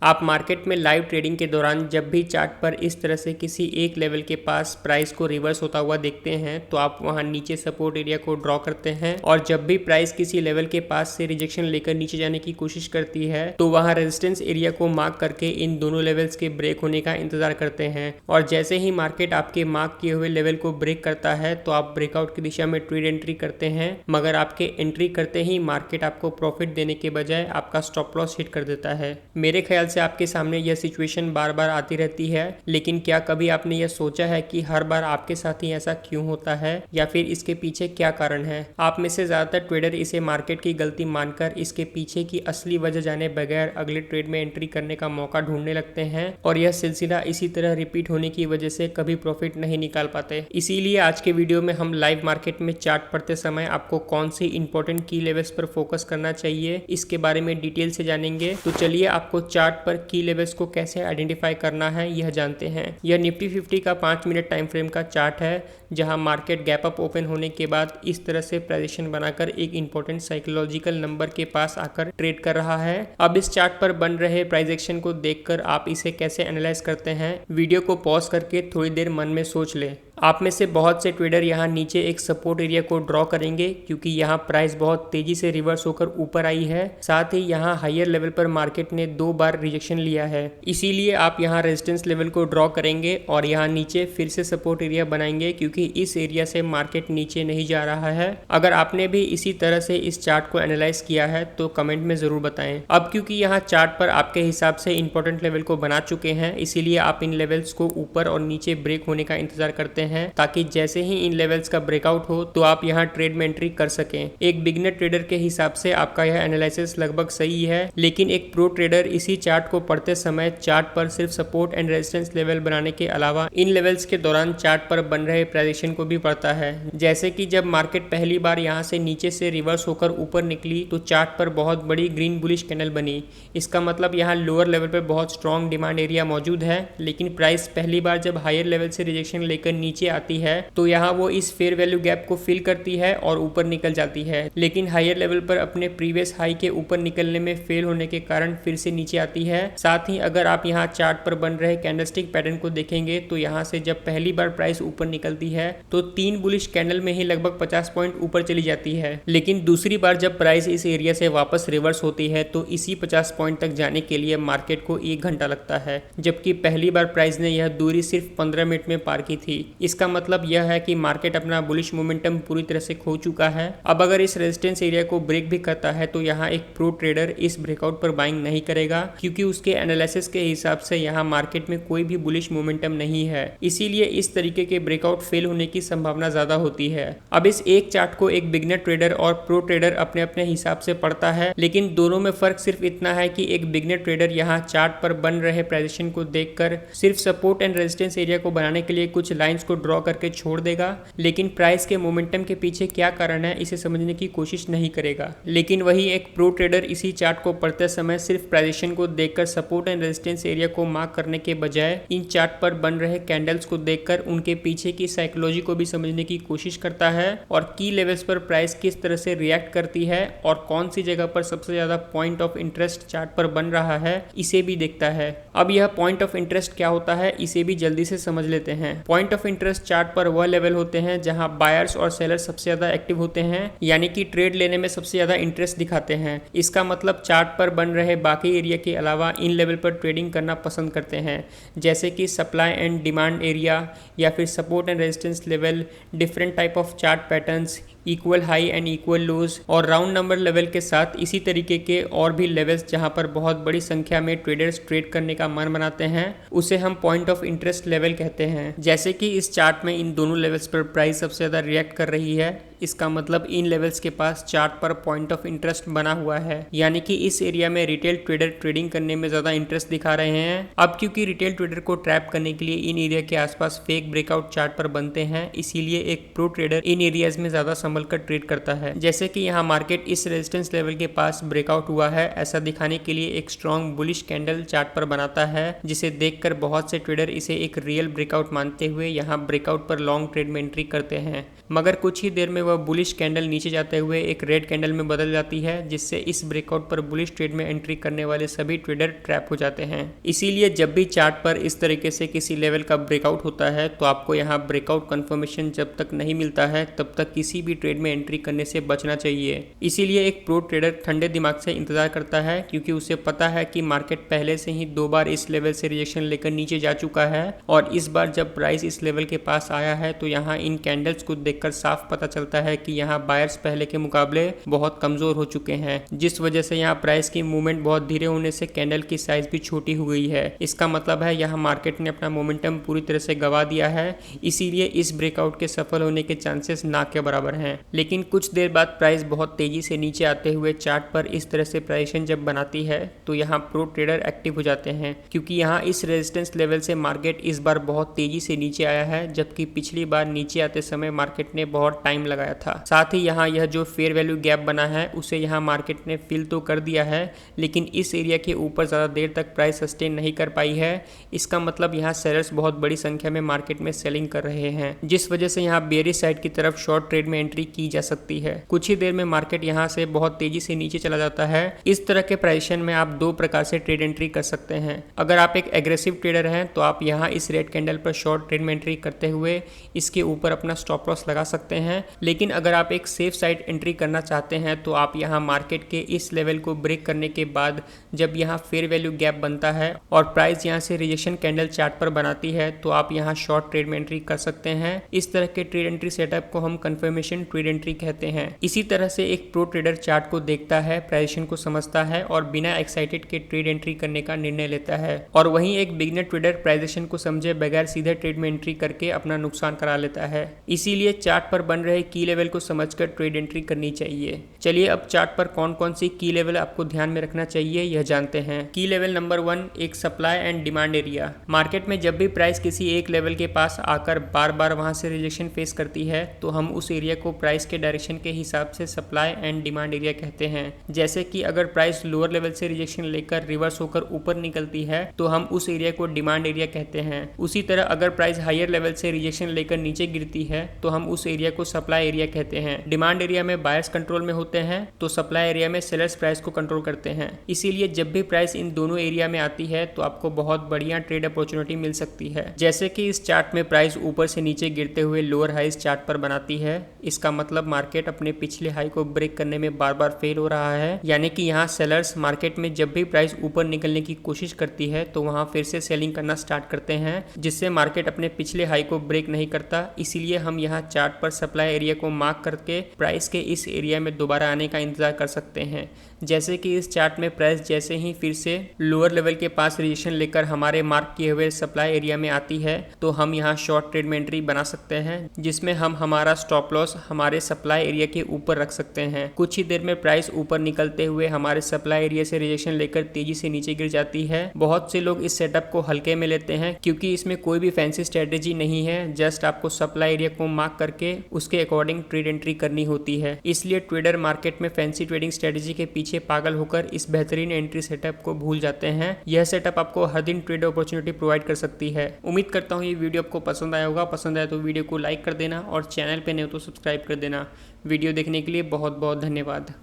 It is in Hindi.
आप मार्केट में लाइव ट्रेडिंग के दौरान जब भी चार्ट पर इस तरह से किसी एक लेवल के पास प्राइस को रिवर्स होता हुआ देखते हैं तो आप वहां नीचे सपोर्ट एरिया को ड्रॉ करते हैं, और जब भी प्राइस किसी लेवल के पास से रिजेक्शन लेकर नीचे जाने की कोशिश करती है तो वहां रेजिस्टेंस एरिया को मार्क करके इन दोनों लेवल्स के ब्रेक होने का इंतजार करते हैं। और जैसे ही मार्केट आपके मार्क किए हुए लेवल को ब्रेक करता है तो आप ब्रेकआउट की दिशा में ट्रेड एंट्री करते हैं, मगर आपके एंट्री करते ही मार्केट आपको प्रॉफिट देने के बजाय आपका स्टॉप लॉस हिट कर देता है। मेरे ख्याल से आपके सामने यह सिचुएशन बार बार आती रहती है, लेकिन क्या कभी आपने यह सोचा है कि हर बार आपके साथ ही ऐसा क्यों होता है या फिर इसके पीछे क्या कारण है? आप में से ज्यादातर ट्रेडर इसे मार्केट की गलती मानकर इसके पीछे की असली वजह जाने बगैर अगले ट्रेड में एंट्री करने का मौका ढूंढने लगते हैं, और यह सिलसिला इसी तरह रिपीट होने की वजह से कभी प्रॉफिट नहीं निकाल पाते। इसीलिए आज के वीडियो में हम लाइव मार्केट में चार्ट पढ़ते समय आपको कौन सी इंपॉर्टेंट की लेवल्स पर फोकस करना चाहिए इसके बारे में डिटेल से जानेंगे। तो चलिए आपको चार्ट पर की लेवल्स को कैसे आइडेंटिफाई करना है यह जानते हैं। यह निफ्टी 50 का 5 मिनट टाइम फ्रेम का चार्ट है, जहां मार्केट गैप अप ओपन होने के बाद इस तरह से पोजीशन बनाकर एक इंपॉर्टेंट साइकोलॉजिकल नंबर के पास आकर ट्रेड कर रहा है। अब इस चार्ट पर बन रहे प्राइस एक्शन को देखकर आप इसे कैसे एनालाइज करते हैं, वीडियो को पॉज करके थोड़ी देर मन में सोच ले। आप में से बहुत से ट्रेडर यहाँ नीचे एक सपोर्ट एरिया को ड्रॉ करेंगे क्योंकि यहाँ प्राइस बहुत तेजी से रिवर्स होकर ऊपर आई है। साथ ही यहाँ हायर लेवल पर मार्केट ने 2 बार रिजेक्शन लिया है, इसीलिए आप यहाँ रेजिस्टेंस लेवल को ड्रॉ करेंगे और यहाँ नीचे फिर से सपोर्ट एरिया बनाएंगे क्योंकि इस एरिया से मार्केट नीचे नहीं जा रहा है। अगर आपने भी इसी तरह से इस चार्ट को एनालाइज किया है तो कमेंट में जरूर बताएं। अब क्योंकि यहाँ चार्ट पर आपके हिसाब से इंपॉर्टेंट लेवल को बना चुके हैं, इसीलिए आप इन लेवल्स को ऊपर और नीचे ब्रेक होने का इंतजार करते हैं ताकि जैसे ही इन लेवल्स का ब्रेकआउट हो तो आप यहां ट्रेड में एंट्री कर सकें। एक बिगिनर ट्रेडर के हिसाब से आपका यह एनालिसिस लगभग सही है, लेकिन एक प्रो ट्रेडर इसी चार्ट को पढ़ते समय चार्ट पर सिर्फ सपोर्ट एंड रेजिस्टेंस लेवल बनाने के अलावा इन लेवल्स के दौरान चार्ट पर बन रहे पोजीशन को भी पढ़ता है। जैसे कि जब मार्केट पहली बार यहां से नीचे से रिवर्स होकर ऊपर निकली तो चार्ट पर बहुत बड़ी ग्रीन बुलिश कैंडल बनी। इसका मतलब यहाँ लोअर लेवल पर बहुत स्ट्रॉन्ग डिमांड एरिया मौजूद है, लेकिन प्राइस पहली बार जब हायर लेवल से रिजेक्शन लेकर नीचे आती है तो यहाँ वो इस फेयर वैल्यू गैप को फिल करती है और ऊपर निकल जाती है, लेकिन हायर लेवल पर अपने प्रीवियस हाई के ऊपर निकलने में फेल होने के कारण फिर से नीचे आती है। साथ ही अगर आप यहाँ चार्ट पर बन रहे कैंडलस्टिक पैटर्न को देखेंगे तो यहाँ से जब पहली बार प्राइस ऊपर निकलती है तो 3 बुलिश कैंडल में ही लगभग 50 पॉइंट ऊपर चली जाती है, लेकिन दूसरी बार जब प्राइस इस एरिया से वापस रिवर्स होती है तो इसी 50 पॉइंट तक जाने के लिए मार्केट को 1 घंटा लगता है, जबकि पहली बार प्राइस ने यह दूरी सिर्फ 15 मिनट में पार की थी। इसका मतलब यह है कि मार्केट अपना बुलिश मोमेंटम पूरी तरह से खो चुका है। अब अगर इस रेजिस्टेंस एरिया को ब्रेक भी करता है तो यहाँ एक प्रो ट्रेडर इस ब्रेकआउट पर बाइंग नहीं करेगा क्योंकि उसके एनालिसिस के हिसाब से यहाँ मार्केट में कोई भी बुलिश मोमेंटम नहीं है, इसीलिए इस तरीके के ब्रेकआउट फेल होने की संभावना ज्यादा होती है। अब इस एक चार्ट को एक बिगिनर ट्रेडर और प्रो ट्रेडर अपने अपने हिसाब से पढ़ता है, लेकिन दोनों में फर्क सिर्फ इतना है कि एक बिगिनर ट्रेडर यहाँ चार्ट पर बन रहे पोजीशन को देखकर सिर्फ सपोर्ट एंड रेजिस्टेंस एरिया को बनाने के लिए कुछ लाइंस को ड्रॉ करके छोड़ देगा, लेकिन प्राइस के मोमेंटम के पीछे क्या कारण है इसे समझने की कोशिश नहीं करेगा। लेकिन वही एक प्रो ट्रेडर इसी चार्ट को पढ़ते समय सिर्फ पोजीशन को देखकर सपोर्ट एंड रेजिस्टेंस एरिया को मार्क करने के बजाय इन चार्ट पर बन रहे कैंडल्स को देखकर उनके पीछे की साइकोलॉजी को भी समझने की कोशिश करता है और की लेवल्स पर प्राइस किस तरह से रिएक्ट करती है और कौन सी जगह पर सबसे ज्यादा पॉइंट ऑफ इंटरेस्ट चार्ट पर बन रहा है इसे भी देखता है। अब यह पॉइंट ऑफ इंटरेस्ट क्या होता है इसे भी जल्दी से समझ लेते हैं। पॉइंट ऑफ इंटरेस्ट चार्ट पर वह लेवल होते हैं जहां बायर्स और सेलर्स सबसे ज्यादा एक्टिव होते हैं, यानी कि ट्रेड लेने में सबसे ज्यादा इंटरेस्ट दिखाते हैं। इसका मतलब चार्ट पर बन रहे बाकी एरिया के अलावा इन लेवल पर ट्रेडिंग करना पसंद करते हैं, जैसे कि सप्लाई एंड डिमांड एरिया या फिर support and resistance level, different type of chart patterns, equal high and equal lows और राउंड नंबर लेवल के साथ इसी तरीके के और भी लेवल्स जहां पर बहुत बड़ी संख्या में ट्रेडर्स ट्रेड करने का मन बनाते हैं, उसे हम पॉइंट ऑफ इंटरेस्ट लेवल कहते हैं। जैसे कि इस चार्ट में इन दोनों लेवल्स पर प्राइस सबसे ज्यादा रिएक्ट कर रही है, इसका मतलब इन लेवल्स के पास चार्ट पर पॉइंट ऑफ इंटरेस्ट बना हुआ है, यानी कि इस एरिया में रिटेल ट्रेडर ट्रेडिंग करने में ज्यादा इंटरेस्ट दिखा रहे हैं। अब क्योंकि रिटेल ट्रेडर को ट्रैप करने के लिए इन एरिया के आसपास फेक ब्रेकआउट चार्ट पर बनते हैं, इसीलिए एक प्रो ट्रेडर इन एरियाज में ज्यादा संभल कर ट्रेड करता है। जैसे कि यहाँ मार्केट इस रेजिस्टेंस लेवल के पास ब्रेकआउट हुआ है, ऐसा दिखाने के लिए एक स्ट्रॉन्ग बुलिश कैंडल चार्ट पर बनाता है, जिसे देखकर बहुत से ट्रेडर इसे एक रियल ब्रेकआउट मानते हुए यहाँ ब्रेकआउट पर लॉन्ग ट्रेड में एंट्री करते हैं, मगर कुछ ही देर में वह वह बुलिश कैंडल नीचे जाते हुए एक रेड कैंडल में बदल जाती है, जिससे इस ब्रेकआउट पर बुलिश ट्रेड में एंट्री करने वाले सभी ट्रेडर ट्रैप हो जाते हैं। इसीलिए जब भी चार्ट पर इस तरीके से किसी लेवल का ब्रेकआउट होता है तो आपको यहाँ ब्रेकआउट कंफर्मेशन जब तक नहीं मिलता है तब तक किसी भी ट्रेड में एंट्री करने से बचना चाहिए। इसीलिए एक प्रो ट्रेडर ठंडे दिमाग से इंतजार करता है, क्योंकि उसे पता है कि मार्केट पहले से ही 2 बार इस लेवल से रिजेक्शन लेकर नीचे जा चुका है और इस बार जब प्राइस इस लेवल के पास आया है तो यहाँ इन कैंडल्स को देखकर साफ पता चलता है कि यहाँ बायर्स पहले के मुकाबले बहुत कमजोर हो चुके हैं, जिस वजह से यहाँ प्राइस की मूवमेंट बहुत धीरे होने से कैंडल की साइज भी छोटी हो गई है। इसका मतलब है यहाँ मार्केट ने अपना मोमेंटम पूरी तरह से गवा दिया है, इसीलिए इस ब्रेकआउट के सफल होने के चांसेस ना के बराबर हैं। लेकिन कुछ देर बाद प्राइस बहुत तेजी से नीचे आते हुए चार्ट पर इस तरह से प्राइसेशन जब बनाती है तो यहाँ प्रो ट्रेडर एक्टिव हो जाते हैं, क्योंकि यहाँ इस रेजिस्टेंस लेवल से मार्केट इस बार बहुत तेजी से नीचे आया है, जबकि पिछली बार नीचे आते समय मार्केट ने बहुत टाइम लगाया था। साथ ही यहाँ यह जो फेयर वैल्यू गैप बना है उसे यहाँ मार्केट ने फिल तो कर दिया है, लेकिन इस एरिया के ऊपर ज़्यादा देर तक प्राइस सस्टेन नहीं कर पाई है। इसका मतलब यहाँ सेलर्स बहुत बड़ी संख्या में मार्केट में सेलिंग कर रहे हैं, जिस वजह से यहाँ बेयरिश साइड की तरफ शॉर्ट ट्रेड में एंट्री की जा सकती है। कुछ ही देर में मार्केट यहाँ से बहुत तेजी से नीचे चला जाता है। इस तरह के प्राइसेशन में आप 2 प्रकार से ट्रेड एंट्री कर सकते हैं। अगर आप एक एग्रेसिव ट्रेडर हैं तो आप यहाँ इस रेड कैंडल पर शॉर्ट ट्रेड में एंट्री करते हुए इसके ऊपर अपना स्टॉप लॉस लगा सकते हैं। लेकिन अगर आप एक सेफ साइड एंट्री करना चाहते हैं तो आप यहाँ मार्केट के इस लेवल को ब्रेक करने के बाद जब यहाँ फेयर वैल्यू गैप बनता है और प्राइस यहाँ से रिजेक्शन कैंडल चार्ट पर बनाती है तो आप यहाँ शॉर्ट ट्रेड में एंट्री कर सकते हैं। इस तरह के ट्रेड एंट्री सेटअप को हम कंफर्मेशन ट्रेड एंट्री कहते हैं। इसी तरह से एक प्रो ट्रेडर चार्ट को देखता है, प्राइसेशन को समझता है और बिना एक्साइटेड के ट्रेड एंट्री करने का निर्णय लेता है, और वहीं एक बिगिनर ट्रेडर प्राइसेशन को समझे बगैर सीधे ट्रेड में एंट्री करके अपना नुकसान करा लेता है। इसीलिए चार्ट पर बन रहे की लेवल को समझकर ट्रेड एंट्री करनी चाहिए। चलिए अब चार्ट पर कौन कौन सी की लेवल आपको ध्यान में रखना चाहिए यह जानते हैं। की लेवल नंबर 1, एक supply and demand area. Market में जब भी प्राइस किसी एक लेवल के पास आकर बार बार वहां से रिजेक्शन फेस करती है तो हम उस एरिया को प्राइस के डायरेक्शन के हिसाब से सप्लाई एंड डिमांड एरिया कहते हैं। जैसे कि अगर प्राइस लोअर लेवल से रिजेक्शन लेकर रिवर्स होकर ऊपर निकलती है तो हम उस एरिया को डिमांड एरिया कहते हैं। उसी तरह अगर प्राइस हायर लेवल से रिजेक्शन लेकर नीचे गिरती है तो हम उस एरिया को सप्लाई एरिया कहते हैं। डिमांड एरिया में बायर्स कंट्रोल में होते हैं तो सप्लाई एरिया में सेलर्स प्राइस को कंट्रोल करते हैं। इसीलिए जब भी प्राइस इन दोनों एरिया में आती है तो आपको बहुत बढ़िया ट्रेड अपॉर्चुनिटी मिल सकती है। जैसे कि इस चार्ट में प्राइस ऊपर से नीचे गिरते हुए लोअर हाई चार्ट पर बनाती है, इसका मतलब मार्केट अपने पिछले हाई को ब्रेक करने में बार बार फेल हो रहा है। यानी कि यहाँ सेलर्स मार्केट में जब भी प्राइस ऊपर निकलने की कोशिश करती है तो वहाँ फिर से सेलिंग करना स्टार्ट करते हैं, जिससे मार्केट अपने पिछले हाई को ब्रेक नहीं करता। इसीलिए हम यहाँ चार्ट पर सप्लाई एरिया को मार्क करके प्राइस के इस एरिया में दोबारा आने का इंतजार कर सकते हैं। जैसे कि इस चार्ट में प्राइस जैसे ही फिर से लोअर लेवल के पास रिजेक्शन लेकर हमारे मार्क किए हुए सप्लाई एरिया में आती है तो हम यहाँ शॉर्ट ट्रेड में एंट्री बना सकते हैं, जिसमें हम हमारा स्टॉप लॉस हमारे सप्लाई एरिया के ऊपर रख सकते हैं। कुछ ही देर में प्राइस ऊपर निकलते हुए हमारे सप्लाई एरिया से रिजेक्शन लेकर तेजी से नीचे गिर जाती है। बहुत से लोग इस सेटअप को हल्के में लेते हैं क्योंकि इसमें कोई भी फैंसी स्ट्रेटेजी नहीं है, जस्ट आपको सप्लाई एरिया को मार्क करके उसके अकॉर्डिंग ट्रेड एंट्री करनी होती है। इसलिए ट्रेडर मार्केट में फैंसी ट्रेडिंग स्ट्रेटेजी के पीछे पागल होकर इस बेहतरीन एंट्री सेटअप को भूल जाते हैं। यह सेटअप आपको हर दिन ट्रेड अपॉर्चुनिटी प्रोवाइड कर सकती है। उम्मीद करता हूँ ये वीडियो आपको पसंद आया होगा। पसंद आया तो वीडियो को लाइक कर देना और चैनल पे नहीं हो तो सब्सक्राइब कर देना। वीडियो देखने के लिए बहुत बहुत धन्यवाद।